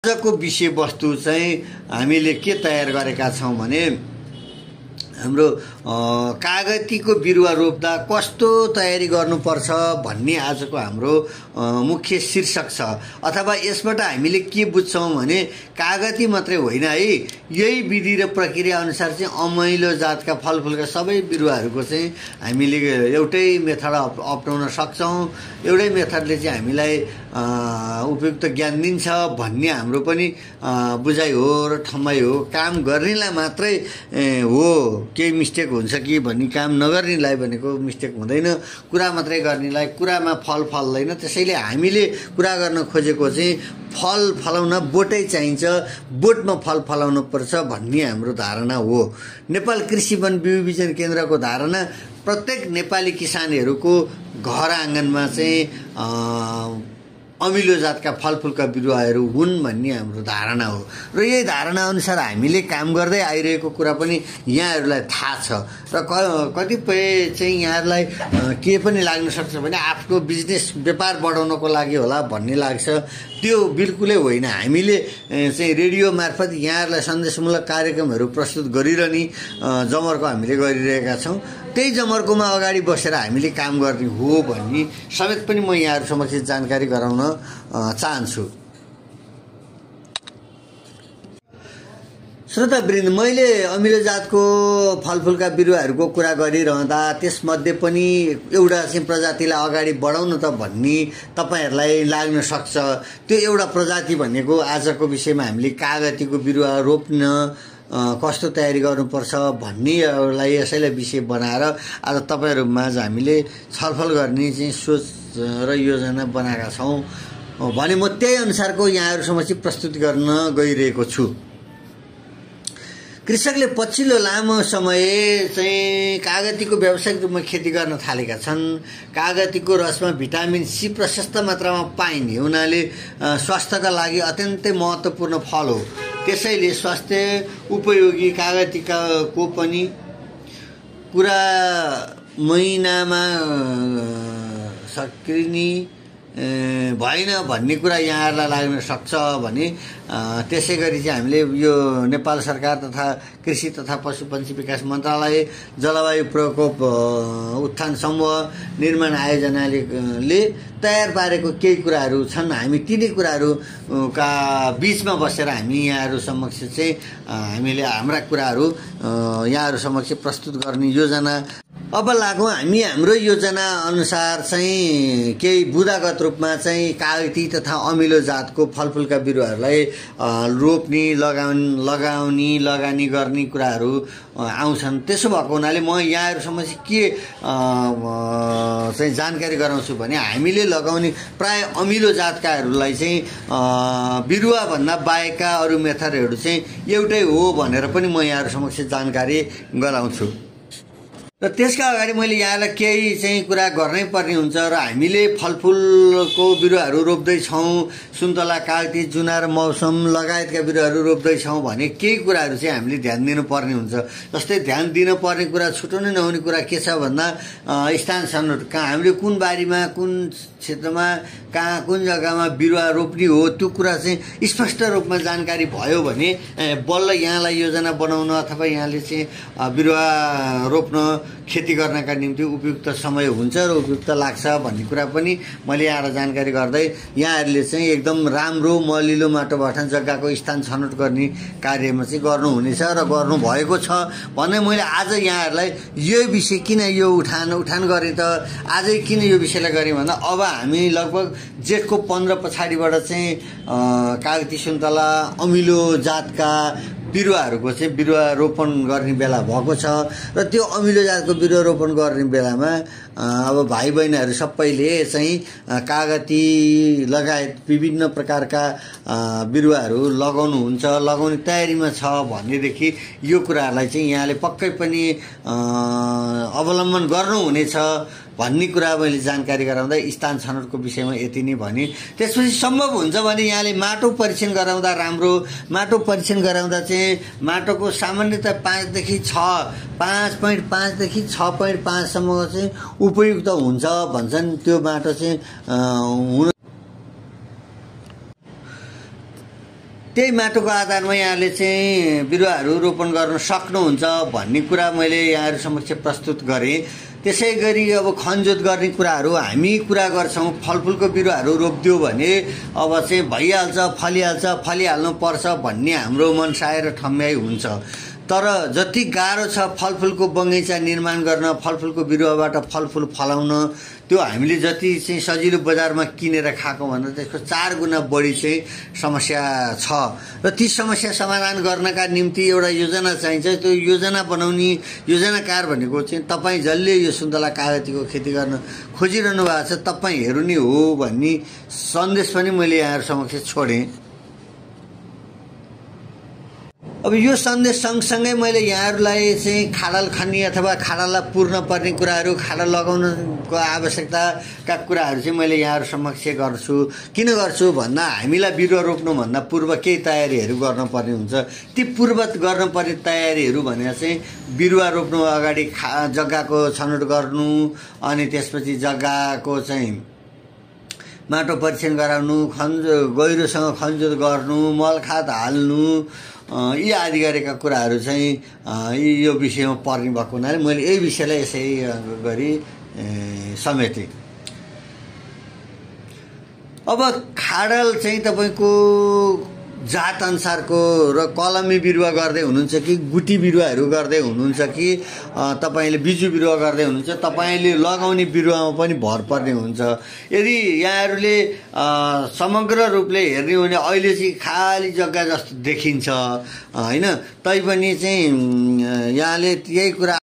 आजको विषयवस्तु चाहिँ हामीले के तयार गरेका छौं भने हाम्रो कागतीको बिरुवा रोप्दा कस्तो तयारी गर्नुपर्छ भन्ने आजको हाम्रो मुख्य शीर्षक छ। अथवा यसबाट हामीले के बुझ्छौं भने कागती मात्रै होइन है, यही विधि र प्रक्रिया अनुसार चाहिँ अमैलो जातका फलफुलका सबै बिरुवाहरूको चाहिँ हामीले एउटै मेथड अपनाउन सक्छौं। एउटै मेथडले चाहिँ हामीलाई उपयुक्त ज्ञान दिन्छ भन्ने हाम्रो पनि बुझाइ हो र ठम्माइ हो। काम गर्नेलाई मात्रै हो केही मिस्टेक हुन्छ कि भन्ने, काम नगर्नेलाई भनेको मिस्टेक हुँदैन। कुरा मात्रै गर्नेलाई कुरामा फल फल्दैन। त्यसैले हामीले कुरा गर्न खोजेको चाहिँ फल फलाउन बोटै चाहिन्छ, बोटमा फल फलाउनु पर्छ भन्ने हाम्रो धारणा हो। नेपाल कृषि वन बिउबिजन केन्द्रको धारणा प्रत्येक नेपाली किसानहरूको घर आँगनमा चाहिँ अमिलो जातका फलफुलका बिरुवाहरू हुन् भन्ने हाम्रो धारणा हो। र यही धारणा अनुसार हामीले काम गर्दै आइरहेको कुरा पनि यहाँहरूलाई थाहा छ। र कतिपय चाहिँ यहाँहरूलाई के पनि लाग्न सक्छ भने आफ्नो बिजनेस व्यापार बढाउनको लागि होला भन्ने लाग्छ। त्यो बिल्कुलै होइन। हामीले चाहिँ रेडियो मार्फत यहाँहरूलाई सन्देशमूलक कार्यक्रमहरू प्रस्तुत गरिरहने जमर्को हामीले गरिरहेका छौं। त्यही जमर्कोमा अगाडि बसेर हामीले काम गर्ने हो भन्ने समेत पनि म यहाँहरू समक्ष जानकारी गराउन चाहन्छु। श्रोतावृन्द, मैले अमिलो जातको फलफुलका बिरुवाहरूको कुरा गरिरहँदा त्यसमध्ये पनि एउटा चाहिँ प्रजातिलाई अगाडि बढाउनु त भन्ने तपाईहरूलाई लाग्न सक्छ। त्यो एउटा प्रजाति भनेको आजको विषयमा हामीले कागतीको बिरुवा रोप्न कस्तो तयारी गर्नुपर्छ भन्नेलाई यसैलाई विषय बनाएर आज तपाईहरुमाझ हामीले छलफल गर्ने चाहिँ सोच र योजना बनाएका छौं भने म त्यही अनुसारको यहाँहरु समक्ष प्रस्तुत गर्न गइरहेको छु। कृषकले पछिल्लो लामो समय चाहिँ कागतीको व्यावसायिक रूपमा खेती गर्न थालेका छन्। कागतीको रसमा भिटामिन सी प्रशस्त मात्रामा पाइने हुनाले स्वास्थ्यका लागि अत्यन्तै महत्त्वपूर्ण फल हो। त्यसैले स्वास्थ्य उपयोगी कागतीको पनि कुरा महिनामा सकिने भएन भन्ने कुरा यहाँहरुलाई लाग्न सक्छ भने त्यसैगरी चाहिँ हामीले यो नेपाल सरकार तथा कृषि तथा पशुपन्छी विकास मन्त्रालय, जलवायु प्रकोप उत्थान समूह निर्माण आयोजनाले तयार पारेको केही कुराहरू छन्। हामी तिनै कुराहरूका बीचमा बसेर हामी यहाँहरु समक्ष चाहिँ हामीले हाम्रा कुराहरू यहाँहरु समक्ष प्रस्तुत गर्ने योजना अब लागौं। हामी हाम्रो योजना अनुसार चाहिँ केही बुदागत रूपमा चाहिँ कागती तथा अमिलो जातको फलफुलका बिरुवाहरूलाई रोप्ने, लगानी गर्ने कुराहरू आउँछन्। त्यसो भएको हुनाले म यहाँहरु समक्ष के चाहिँ जानकारी गराउँछु भने हामीले लगाउने प्राय अमिलो जातकाहरूलाई चाहिँ बिरुवा भन्दा बाहेकका अरु मेथडहरू चाहिँ एउटै हो भनेर पनि म यहाँहरु समक्ष जानकारी गराउँछु। र त्यसका अगाडि मैले यहाँलाई केही चाहिँ कुरा गर्नै पर्ने हुन्छ। र हामीले फलफुलको बिरुवाहरू रोप्दै छौं, सुन्तला, कागती, जुनार, मौसम लगायतका बिरुवाहरू रोप्दै छौं भने केही कुराहरू चाहिँ हामीले ध्यान दिनुपर्ने हुन्छ। जस्तै ध्यान दिनुपर्ने कुरा, छुटाउनै नहुने कुरा के छ भन्दा स्थान छनौट, कहाँ हामीले कुन बारीमा, कुन क्षेत्रमा, कहाँ कुन जग्गामा बिरुवा रोप्ने हो त्यो कुरा चाहिँ स्पष्ट रूपमा जानकारी भयो भने बल्ल यहाँलाई योजना बनाउन अथवा यहाँले चाहिँ बिरुवा रोप्न, खेती गर्नका निम्ति उपयुक्त समय हुन्छ र उपयुक्त लाग्छ भन्ने कुरा पनि मैले यहाँलाई जानकारी गर्दै यहाँहरुले चाहिँ एकदम राम्रो मलिलो माटोबाट जग्गाको स्थान छनौट गर्ने कार्यमा चाहिँ गर्नुहुनेछ र गर्नु भएको छ भने मैले आज यहाँहरुलाई यो विषय किन यो उठान गरे त, आजै किन यो विषयलाई गरे भन्दा अब हामी लगभग जेठको 15 पछाडिबाट चाहिँ कागती, सुन्तला, अमिलो जातका बिरुवाहरूको चाहिँ बिरुवा रोपण गर्ने बेला भएको छ। र त्यो अमिलो जातको बिरुवा रोपण गर्ने बेलामा अब भाइ बहिनीहरू सबैले चाहिँ कागती लगायत विभिन्न प्रकारका बिरुवाहरू लगाउनुहुन्छ, लगाउने तयारीमा छ भनेदेखि यो कुराहरूलाई चाहिँ यहाँले पक्कै पनि अवलम्बन गर्नुहुनेछ भन्ने कुरा मैले जानकारी गराउँदा स्थान छनौटको विषयमा यति नै भने। त्यसपछि सम्भव हुन्छ भने यहाँले माटो परीक्षण गराउँदा राम्रो। माटो परीक्षण गराउँदा चाहिँ माटोको सामान्यतः 5 देखि 6.5 सम्म चाहिँ उपयुक्त हुन्छ भन्छन्। त्यो माटो चाहिँ हुन, त्यही माटोको आधारमा यहाँले चाहिँ बिरुवाहरू रोपण गर्न सक्नुहुन्छ भन्ने कुरा मैले यहाँहरू समक्ष प्रस्तुत गरेँ। त्यसै गरी अब खनजोत गर्ने कुराहरू हामी कुरा गर्छौँ, फलफुलको बिरुवाहरू रोपिदियो भने अब चाहिँ भइहाल्छ, फलिहाल्नु पर्छ भन्ने हाम्रो मनसाय र ठम्याइ हुन्छ। तर जति गाह्रो छ फलफुलको बगैँचा निर्माण गर्न, फलफुलको बिरुवाबाट फलफुल फलाउन, त्यो हामीले जति चाहिँ सजिलो बजारमा किनेर खाएको भन्दा त्यसको 4 गुणा बढी चाहिँ समस्या छ। र ती समस्या समाधान गर्नका निम्ति एउटा योजना चाहिन्छ। त्यो योजना बनाउने योजनाकार भनेको चाहिँ तपाईँ जसले यो सुन्तला कागतीको खेती गर्न खोजिरहनु भएको छ तपाईँहरू नै हो भन्ने सन्देश पनि मैले यहाँहरू समक्ष छोडेँ। अब यो सन्देश सँगसँगै मैले यहाँहरूलाई चाहिँ खाडल खन्ने अथवा खाडललाई पूर्ण पर्ने कुराहरू, खाडल लगाउनको आवश्यकताका कुराहरू चाहिँ मैले यहाँहरू समक्ष गर्छु। किन गर्छु भन्दा हामीलाई बिरुवा रोप्नुभन्दा पूर्व केही तयारीहरू गर्नुपर्ने हुन्छ। ती पूर्व गर्नुपर्ने तयारीहरू भनेर चाहिँ बिरुवा रोप्नु अगाडि जग्गाको छनौट गर्नु, अनि त्यसपछि जग्गाको चाहिँ माटो परीक्षण गराउनु, गहिरोसँग खनजोत गर्नु, मलखाद हाल्नु, यी आदि गरेका कुराहरू चाहिँ यो विषयमा पर्ने भएको हुनाले मैले यही विषयलाई यसै गरी समेटेँ। अब खाडल चाहिँ तपाईँको जात अनुसारको र कलमी बिरुवा गर्दै हुनुहुन्छ कि गुटी बिरुवाहरू गर्दै हुनुहुन्छ कि तपाईँले बिजु बिरुवा गर्दै हुनुहुन्छ, तपाईँले लगाउने बिरुवामा पनि भर पर्ने हुन्छ। यदि यहाँहरूले समग्र रूपले हेर्ने हो भने अहिले चाहिँ खाली जग्गा जस्तो देखिन्छ होइन, तैपनि चाहिँ यहाँले यही कुरा